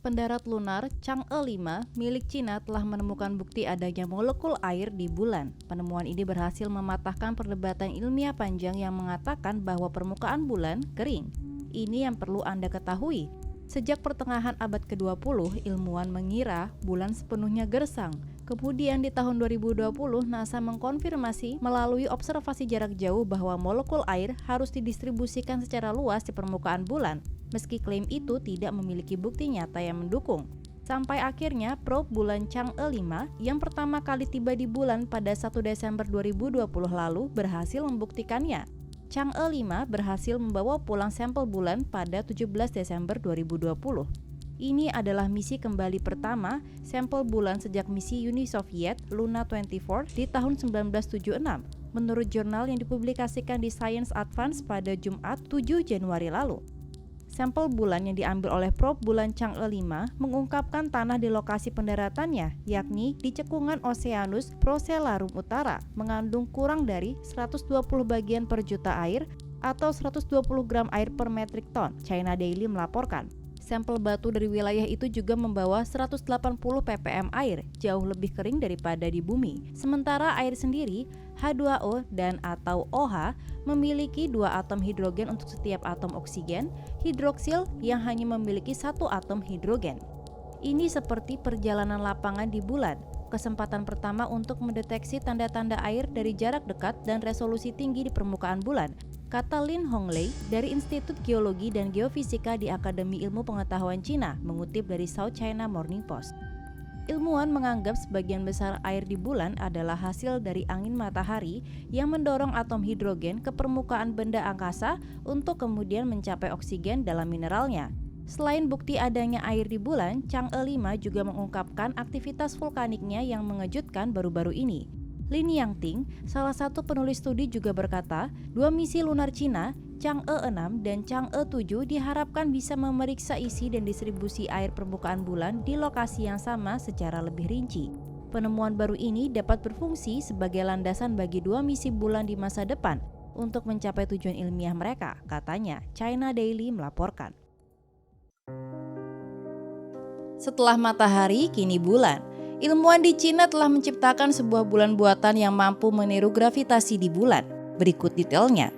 Pendarat lunar Chang'e 5 milik Cina telah menemukan bukti adanya molekul air di bulan. Penemuan ini berhasil mematahkan perdebatan ilmiah panjang yang mengatakan bahwa permukaan bulan kering. Ini yang perlu Anda ketahui. Sejak pertengahan abad ke-20, ilmuwan mengira bulan sepenuhnya gersang. Kemudian di tahun 2020, NASA mengkonfirmasi melalui observasi jarak jauh bahwa molekul air harus didistribusikan secara luas di permukaan bulan, meski klaim itu tidak memiliki bukti nyata yang mendukung. Sampai akhirnya probe bulan Chang'e 5 yang pertama kali tiba di bulan pada 1 Desember 2020 lalu berhasil membuktikannya. Chang'e 5 berhasil membawa pulang sampel bulan pada 17 Desember 2020. Ini adalah misi kembali pertama sampel bulan sejak misi Uni Soviet Luna 24 di tahun 1976, menurut jurnal yang dipublikasikan di Science Advance pada Jumat 7 Januari lalu. Sampel bulan yang diambil oleh probe bulan Chang'e 5 mengungkapkan tanah di lokasi pendaratannya, yakni di cekungan Oceanus Procellarum Utara, mengandung kurang dari 120 bagian per juta air atau 120 gram air per metrik ton, China Daily melaporkan. Sampel batu dari wilayah itu juga membawa 180 ppm air, jauh lebih kering daripada di bumi. Sementara air sendiri, H2O dan atau OH, memiliki 2 atom hidrogen untuk setiap atom oksigen, hidroksil yang hanya memiliki 1 atom hidrogen. Ini seperti perjalanan lapangan di bulan, kesempatan pertama untuk mendeteksi tanda-tanda air dari jarak dekat dan resolusi tinggi di permukaan bulan, kata Lin Honglei dari Institut Geologi dan Geofisika di Akademi Ilmu Pengetahuan Cina, mengutip dari South China Morning Post. Ilmuwan menganggap sebagian besar air di bulan adalah hasil dari angin matahari yang mendorong atom hidrogen ke permukaan benda angkasa untuk kemudian mencapai oksigen dalam mineralnya. Selain bukti adanya air di bulan, Chang'e 5 juga mengungkapkan aktivitas vulkaniknya yang mengejutkan baru-baru ini. Lin Yangting, salah satu penulis studi juga berkata, 2 misi lunar Cina, Chang'e 6 dan Chang'e 7 diharapkan bisa memeriksa isi dan distribusi air permukaan bulan di lokasi yang sama secara lebih rinci. Penemuan baru ini dapat berfungsi sebagai landasan bagi 2 misi bulan di masa depan untuk mencapai tujuan ilmiah mereka, katanya, China Daily melaporkan. Setelah matahari, kini bulan. Ilmuwan di Cina telah menciptakan sebuah bulan buatan yang mampu meniru gravitasi di bulan. Berikut detailnya.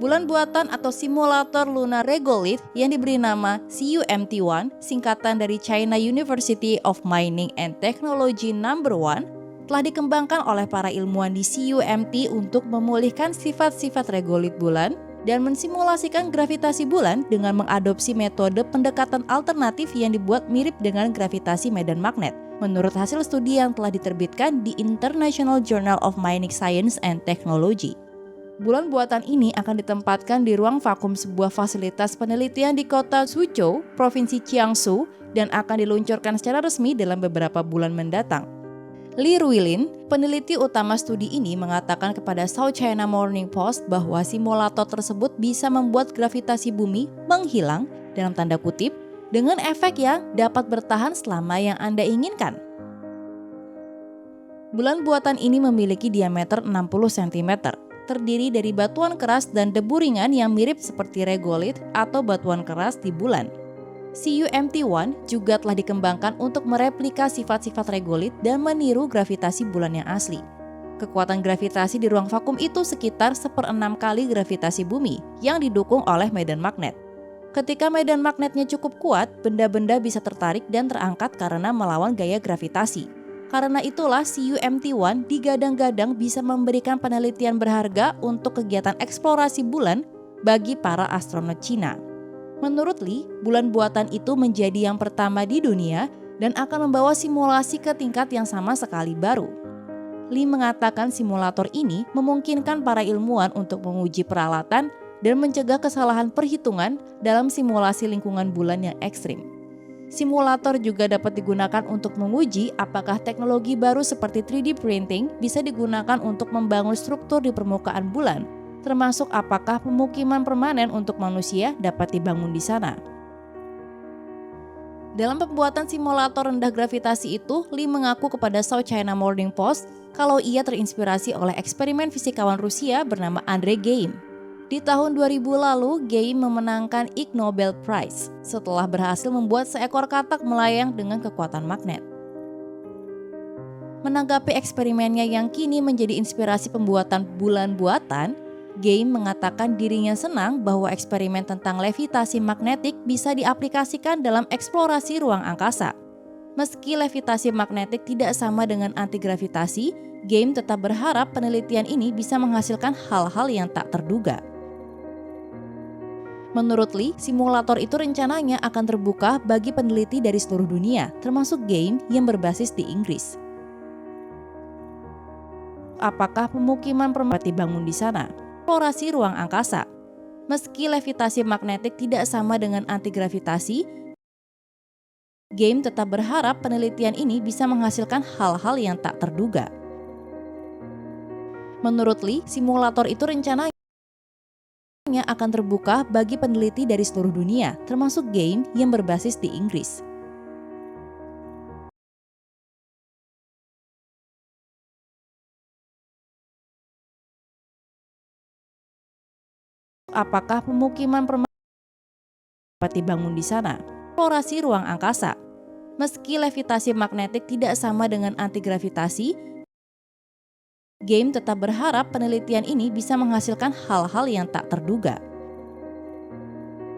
Bulan buatan atau simulator lunar regolith yang diberi nama CUMT-1, singkatan dari China University of Mining and Technology No. 1, telah dikembangkan oleh para ilmuwan di CUMT untuk memulihkan sifat-sifat regolith bulan dan mensimulasikan gravitasi bulan dengan mengadopsi metode pendekatan alternatif yang dibuat mirip dengan gravitasi medan magnet, menurut hasil studi yang telah diterbitkan di International Journal of Mining Science and Technology. Bulan buatan ini akan ditempatkan di ruang vakum sebuah fasilitas penelitian di kota Suzhou, Provinsi Jiangsu, dan akan diluncurkan secara resmi dalam beberapa bulan mendatang. Li Ruilin, peneliti utama studi ini, mengatakan kepada South China Morning Post bahwa simulator tersebut bisa membuat gravitasi bumi menghilang, dalam tanda kutip, dengan efek yang dapat bertahan selama yang Anda inginkan. Bulan buatan ini memiliki diameter 60 cm, terdiri dari batuan keras dan debu ringan yang mirip seperti regolith atau batuan keras di bulan. CUMT-1 juga telah dikembangkan untuk mereplika sifat-sifat regolith dan meniru gravitasi bulan yang asli. Kekuatan gravitasi di ruang vakum itu sekitar 1/6 kali gravitasi bumi yang didukung oleh medan magnet. Ketika medan magnetnya cukup kuat, benda-benda bisa tertarik dan terangkat karena melawan gaya gravitasi. Karena itulah CUMT-1 digadang-gadang bisa memberikan penelitian berharga untuk kegiatan eksplorasi bulan bagi para astronot Cina. Menurut Li, bulan buatan itu menjadi yang pertama di dunia dan akan membawa simulasi ke tingkat yang sama sekali baru. Li mengatakan simulator ini memungkinkan para ilmuwan untuk menguji peralatan dan mencegah kesalahan perhitungan dalam simulasi lingkungan bulan yang ekstrim. Simulator juga dapat digunakan untuk menguji apakah teknologi baru seperti 3D printing bisa digunakan untuk membangun struktur di permukaan bulan, termasuk apakah pemukiman permanen untuk manusia dapat dibangun di sana. Dalam pembuatan simulator rendah gravitasi itu, Li mengaku kepada South China Morning Post kalau ia terinspirasi oleh eksperimen fisikawan Rusia bernama Andrei Geim. Di tahun 2000 lalu, Game memenangkan Ig Nobel Prize setelah berhasil membuat seekor katak melayang dengan kekuatan magnet. Menanggapi eksperimennya yang kini menjadi inspirasi pembuatan bulan buatan, Game mengatakan dirinya senang bahwa eksperimen tentang levitasi magnetik bisa diaplikasikan dalam eksplorasi ruang angkasa. Meski levitasi magnetik tidak sama dengan antigravitasi, Game tetap berharap penelitian ini bisa menghasilkan hal-hal yang tak terduga. Menurut Lee, simulator itu rencananya akan terbuka bagi peneliti dari seluruh dunia, termasuk Game yang berbasis di Inggris. Apakah pemukiman permanen dibangun di sana? Eksplorasi ruang angkasa. Meski levitasi magnetik tidak sama dengan antigravitasi, Game tetap berharap penelitian ini bisa menghasilkan hal-hal yang tak terduga. Menurut Lee, simulator itu rencananya akan terbuka bagi peneliti dari seluruh dunia, termasuk Game yang berbasis di Inggris. Apakah pemukiman permanen dapat dibangun di sana? Eksplorasi ruang angkasa. Meski levitasi magnetik tidak sama dengan antigravitasi, Game tetap berharap penelitian ini bisa menghasilkan hal-hal yang tak terduga.